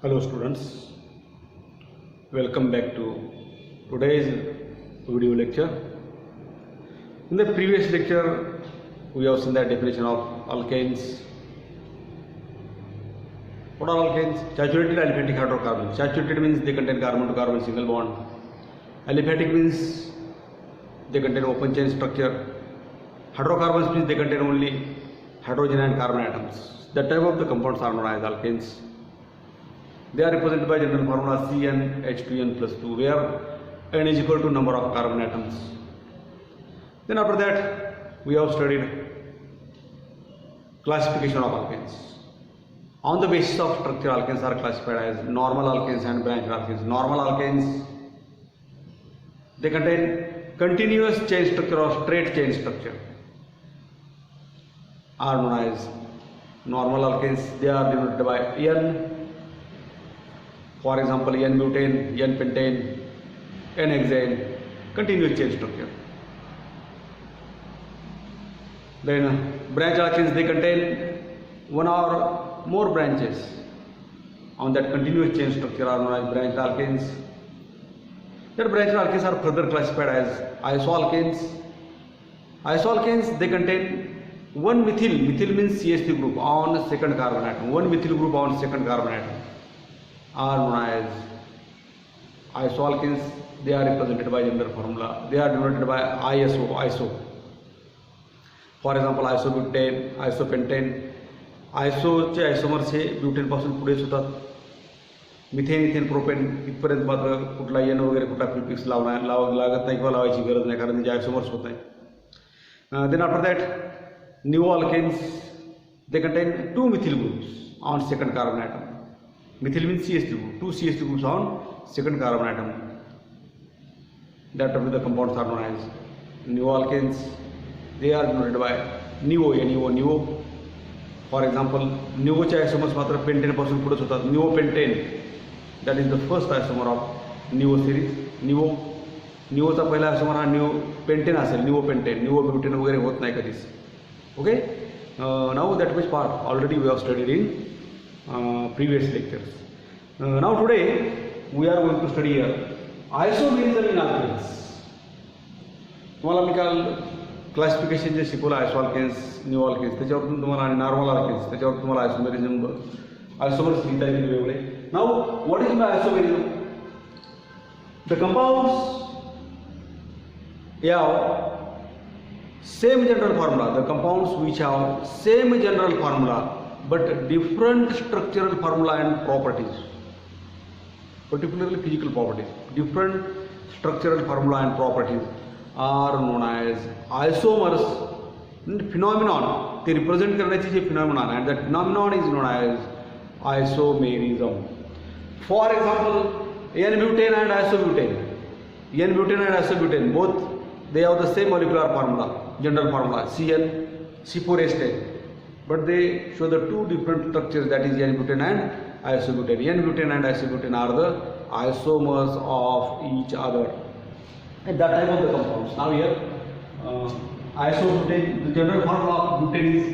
Hello students, welcome back to today's video lecture. In the previous lecture we have seen the definition of alkanes. What are alkanes? Saturated aliphatic hydrocarbons. Saturated means they contain carbon to carbon single bond. Aliphatic means they contain open chain structure. Hydrocarbons means they contain only hydrogen and carbon atoms. That type of the compounds are known as alkanes. They are represented by general formula CnH2n plus 2, where n is equal to number of carbon atoms. Then after that we have studied classification of alkanes. On the basis of structure, alkanes are classified as normal alkanes and branched alkanes. Normal alkanes, they contain continuous chain structure or straight chain structure, are known as normal alkanes. They are denoted by N. For example, N-butane, N-pentane, N-hexane, continuous chain structure. Then branch alkanes, they contain one or more branches on that continuous chain structure, are known as branched alkanes. That branched alkanes are further classified as isoalkanes. Isoalkanes, they contain one methyl means CH3 group on second carbon atom, one methyl group on second carbon atom, are known as isoalkanes. They are represented by general formula. They are denoted by iso. For example, isobutane, isopentane. आयसोचे आयसोमर्स हे ब्युटेनपासून पुढेच होतात. Methane, ethane, propane इथपर्यंत मात्र कुठला N वगैरे कुठला prefix लागत नाही किंवा लावायची गरज नाही, कारण त्यांचे आयसोमर्स होत नाही. Then after that new alkanes, they contain two methyl groups on second carbon atom. Methyl means CH3 group, two CH3 groups on second carbon atom. That the compounds are known as neoalkanes. They are denoted by NEO. For example, NEO चे isomers मात्र pentane पासून पुढेच होतात. Neopentane, that is the first isomer of NEO series. NEO चा पहिला isomer हा neopentane असेल, neopentane. Neobutane वगैरे होत नाही कधीच. Okay, now that much part already we have studied in previous lectures. Now today we are going to study here isomerism in alkanes. तुम्हाला मी काल क्लासिफिकेशन जे शिकवलं आयसोअल्केन्स, न्यू अल्केन्स, त्याच्यावरून तुम्हाला आणि नॉर्मल अल्केन्स, त्याच्यावर तुम्हाला आयसोमर्स लिहिता येतील वेगळे. Now what is by isomerism? The compounds have same general formula. The compounds which have same general formula but different structural formula and properties, particularly physical properties, different structural formula and properties, are known as isomers. Phenomenon, they represent करण्याची जे phenomenon, and that phenomenon is known as isomerism. For example, N-butane and isobutane, both they have the same molecular formula, general formula C4H10, but they show the two different structures, that is N-butane and isobutane. N-butane and isobutane are the isomers of each other, and that type of the compounds. Now here isobutane, the general formula of butane is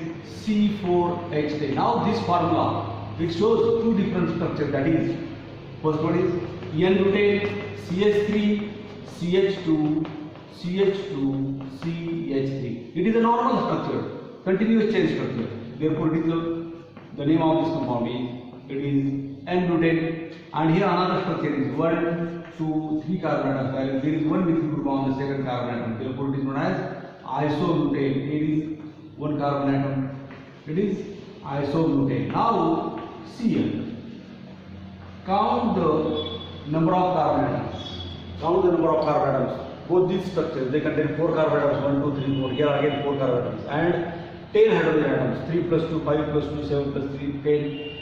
C4H10. Now this formula, it shows two different structures, that is first one is N-butane, CH3, CH2, CH3. It is a normal structure, continuous chain structure. Therefore, it is the name of this compound is N-butane. And here another structure is 1, 2, 3 carbon atoms. There is one methyl group on the second carbon atom. Therefore, it is known as isobutane. It is one carbon atom. It is isobutane. Now, Cl. Count the number of carbon atoms. Both these structures, they contain 4 carbon atoms, 1, 2, 3, 4. Here again 4 carbon atoms and 10 hydrogen atoms, 3 plus 2, 5 plus 2, 7 plus 3, 10.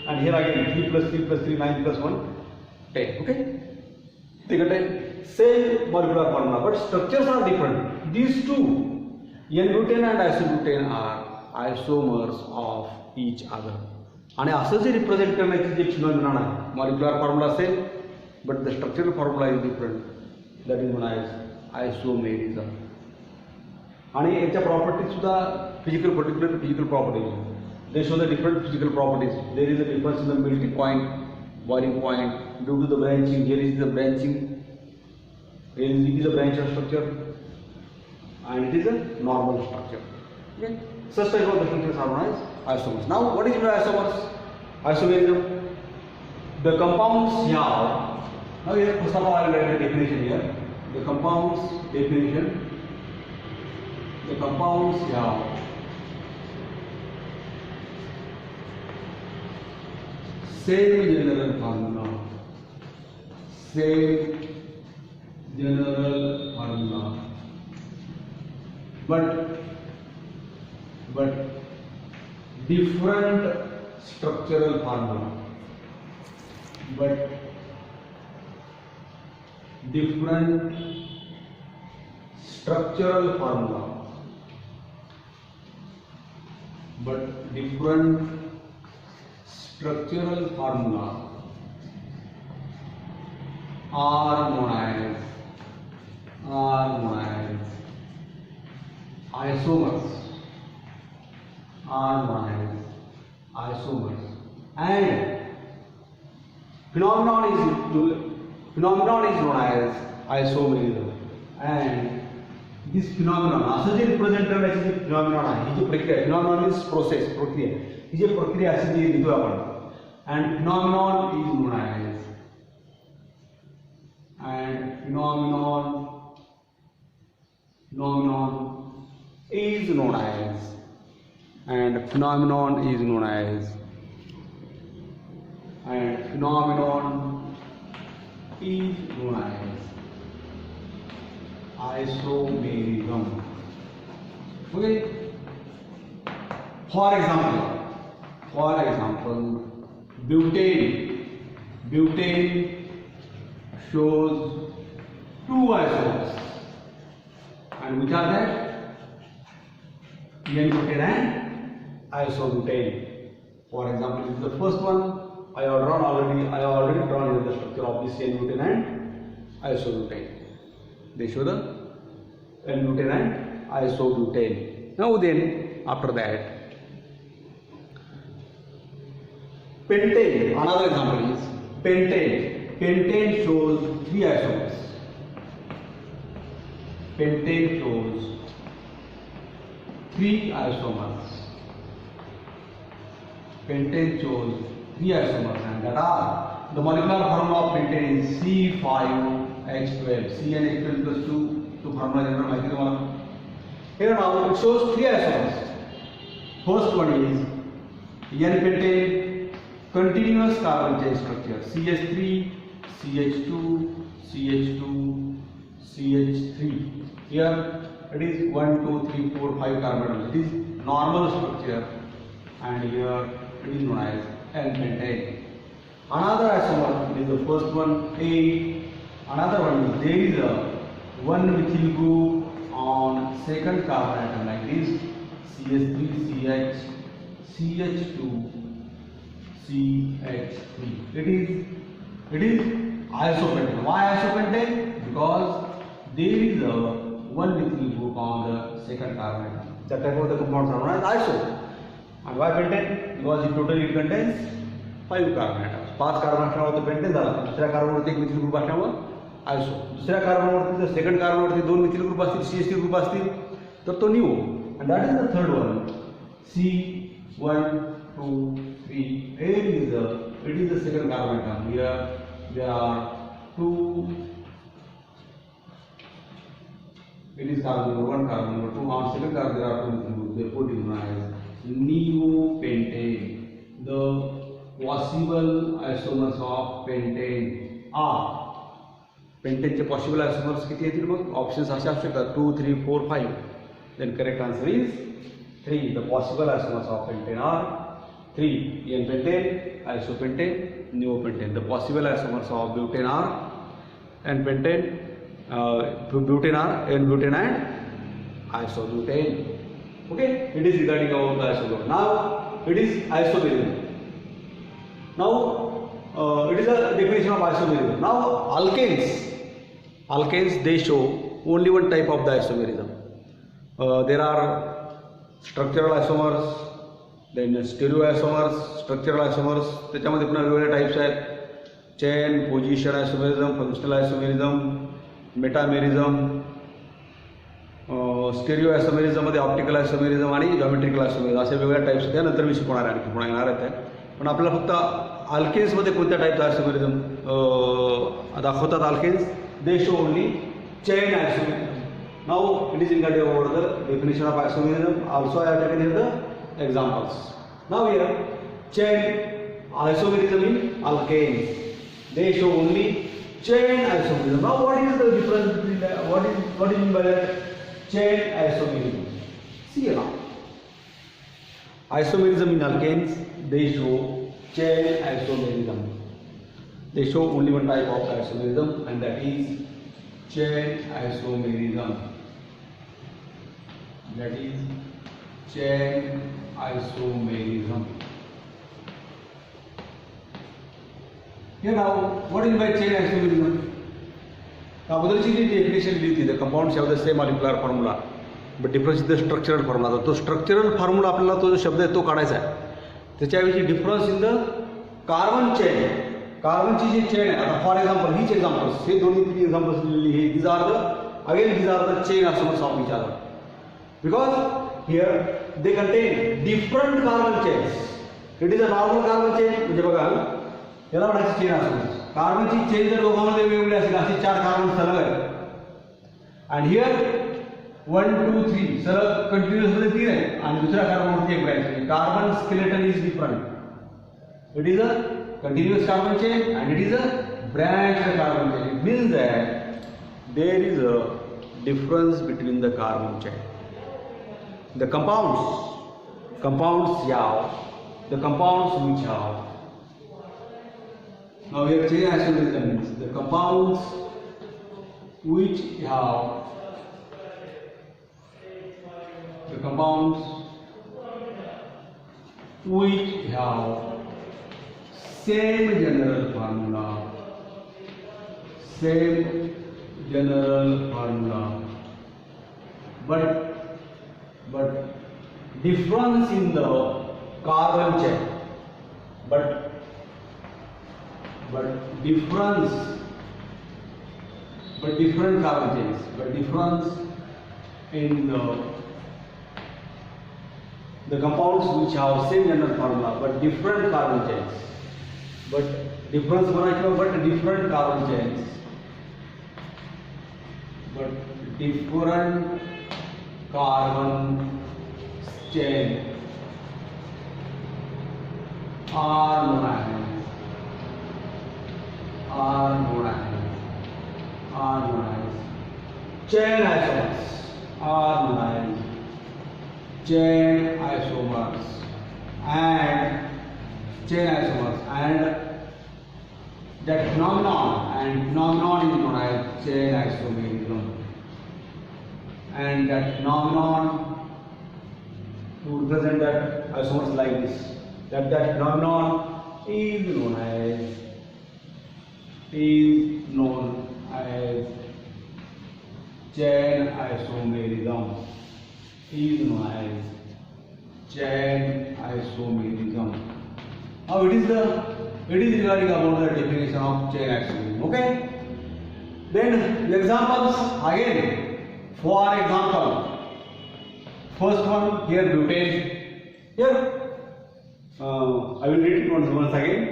And here again 3 plus 3 plus 3, 9 plus 1, 10. Okay? They contain same molecular formula, but structures are different. These two, N-butane and isobutane, are isomers of each other. आणि असं जे represent करण्याची जे phenomenon आहे, molecular formula same but the structural formula is different, that is known as isomerism. आणि याच्या properties सुद्धा physical properties, they show the different physical properties. There is a difference in the melting point, boiling point. Due to the branching, here is the branching. Here is a branch structure, and it is a normal structure. Okay. Such type of structures are known as isomers. Now, what is isomers? Isomerism. The compounds here. Now, here first of all, I will write the definition here. The compounds definition. The compounds here. Same general formula. Same general formula. But different structural formula. But different structural formula. But different structural formula are known as isomers. And phenomenon is known as isomerism. And this phenomenon असं जे represent करण्याची जी phenomenon आहे, ही जी प्रक्रिया, phenomenon is process, प्रक्रिया, ही जी प्रक्रिया अशी जी लिहितो आपण, and phenomenon is known as isomerism. Okay. For example, butane shows two isomers, and which are that? N-butane and isobutane. For example, this is the first one. I have already drawn the structure of this N-butane and isobutane. They show the N-butane and isobutane. Now then, after that, pentane. Another example is pentane. Pentane shows three isomers. Pentane shows three isomers. Pentane shows three isomers, and that are the molecular formula of pentane is C5H12. C and H12 plus 2 formula. Here now it shows three isomers. First one is N-pentane, continuous carbon chain structure, CH3, CH2, CH2, CH3. Here it is 1, 2, 3, 4, 5 carbon. It is normal structure, and here it is known as N-pentane. Another isomer is the first one A. Another one is there is a one methyl group on second carbon atom like this, CH3, CH2, CH3. It is isopentane. Why isopentane? Because there is a one methyl group on the second carbon atom. That type of the compounds are known as iso. And why pentane? Because in total it contains 5 carbon atoms. 5 carbon असल्यामुळे तो pentane झाला. दुसऱ्या कार्बनवरती एक methyl group असल्यामुळे आयसो. दुसऱ्या कार्बनवरती जर second कार्बनवरती दोन methyl group असतील, CH3 ग्रुप असतील, तर तो neo. And that is the third one. C1, 2, 3. It is the second carbon atom. Here there are two. It is carbon number 1, carbon number 2. On second carbon there are two methyl groups. Therefore, it is known as neopentane. The possible isomers of pentane are. Pentane चे possible isomers किती येतील मग? Options असे असू शकतात 2, 3, 4, 5. Then correct answer is 3. The possible isomers of pentane are 3. N-pentane, isopentane, neopentane. The possible isomers of butane are N-pentane, butane are N-butane and isobutane. Okay, it is regarding about the isomer. Now it is isomerism. Now it is a definition of isomerism. Now alkanes they show only one type of the isomerism. There are structural isomers, then stereoisomers, structural isomers. त्याच्यामध्ये पुन्हा वेगवेगळे types आहेत. Chain, position isomerism, functional isomerism, metamerism, stereo आयसोमेरिझममध्ये optical isomerism आणि geometrical isomerism असे वेगवेगळ्या types त्या नंतर मी शिकवणार आहे, आणखी पुन्हा येणार आहेत. पण आपल्याला फक्त अल्केन्समध्ये कोणत्या टाईपचा आयसोमेरिझम दाखवतात alkanes, they show only chain isomerism. Now it is indicated over the definition of isomerism. Also I have taken the examples. Now here chain isomerism in alkanes, they show only chain isomerism. Now what is the difference between that? What is mean by that? Chain isomerism. See now. Isomerism in alkanes, they show chain isomerism. They show only one type of isomerism, and that is chain isomerism. That is chain isomerism. Here now, what is by chain isomerism? अगोदरची जी definition दिली होती, the compounds have the same molecular formula but difference in the structural formula. तो structural formula आपल्याला तो जो शब्द आहे तो काढायचा आहे. त्याच्याऐवजी difference in the carbon chain, कार्बनची जी चेन आहे, आता फॉर एक्झाम्पल हीच एक्झाम्पल्स, हे दोन्ही तीन एक्झाम्पल्स दिलेली हे these are the chain isomers of each other, because here they contain different carbon chains. It is a normal carbon chain, म्हणजे बघा याला म्हणायची चेन आयसोमर्स. कार्बनची चेन जर दोघांमध्ये वेगवेगळी असेल, असे 4 कार्बन सलग आहेत, आणि हिअर 1 2 3 सलग कंटिन्युअस मध्ये 3 आहे, आणि दुसऱ्या कार्बनवरती एक ब्रँच आहे. Carbon skeleton is different. It is a continuous carbon chain and it is a branched carbon chain. It means that there is a difference between the carbon chain. The compounds which have, now here chain isomerism means the compounds which have same general formula, but difference in the carbon chain, but different carbon chains, but difference in the compounds which have same general formula but different carbon chains. But difference बनायचं, but different carbon chains, are known as chain isomers, and that phenomenon is known as chain isomerism, and that phenomenon to represent that isomers like this, that phenomenon is known as chain isomerism. Now it is regarding about the definition of chain isomerism. Okay. Then the examples again. For example, first one here butane. Here I will read it once again.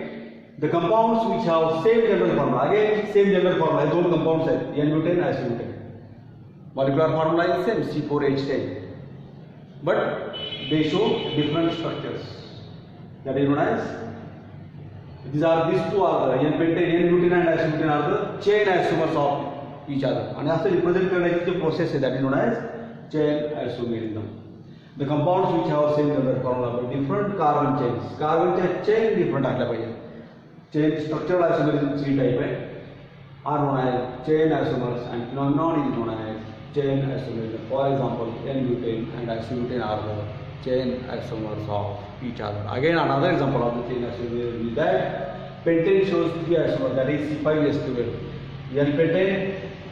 The compounds which have same general formula. Again same general formula. Those compounds are N-butane, isobutane. Molecular formula is same, C4H10. But they show different structures. That is known as, these two are the N-pentane, N-butane and isobutane are the chain isomers of each other. And after represent the process that is known as chain isomerism. The compounds which have same general formula but different carbon chains. Carbon chain different आटला पाहिजे. Chain structural isomerism 3 type are known as chain isomers, and phenomenon is known as chain isomerism. For example, N-butane and isobutane are the chain isomers of each other. Again, another example of the chain isomerism is that pentane shows 3 isomers, that is C5H12. N-pentane,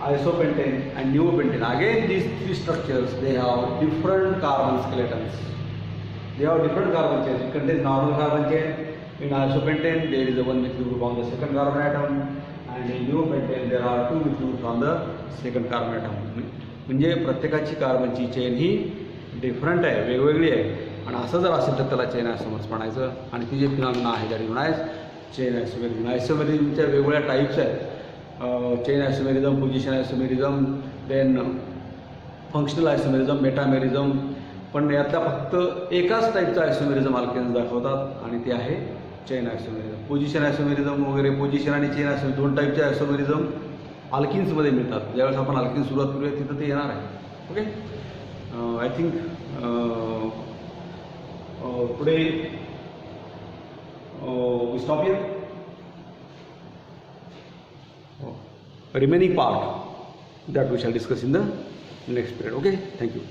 isopentane and neopentane. Again, these 3 structures, they have different carbon skeletons. They have different carbon chains. It contains normal carbon chain, In isopentane there is a one methyl group on the second carbon atom, and in neopentane there are two methyl groups on the second carbon atom. म्हणजे प्रत्येकाची कार्बनची chain ही different आहे, वेगवेगळी आहे. आणि असं जर असेल तर त्याला चेन आयसोमर्स म्हणायचं. आणि ती जे फिनॉमिना आहे that is known as chain isomerism. आयसोमेरिझमच्या वेगवेगळ्या टाईप्स आहेत. Chain isomerism, position isomerism, then functional isomerism, metamerism. पण यातल्या फक्त एकाच टाईपचा आयसोमेरिझम अल्केन्स दाखवतात आणि ते आहे चेन आयसोमेरिझम. पोझिशन आयसोमेरिझम वगैरे, पोझिशन आणि चेन आयसोमेरिझम दोन टाईपचे आयसोमेरिझम अल्किन्समध्ये मिळतात. ज्यावेळेस आपण अल्किन सुरुवात करूया तिथं ते येणार आहे. Okay, I think today we stop here. Remaining part that we shall discuss in the next period. Okay, thank you.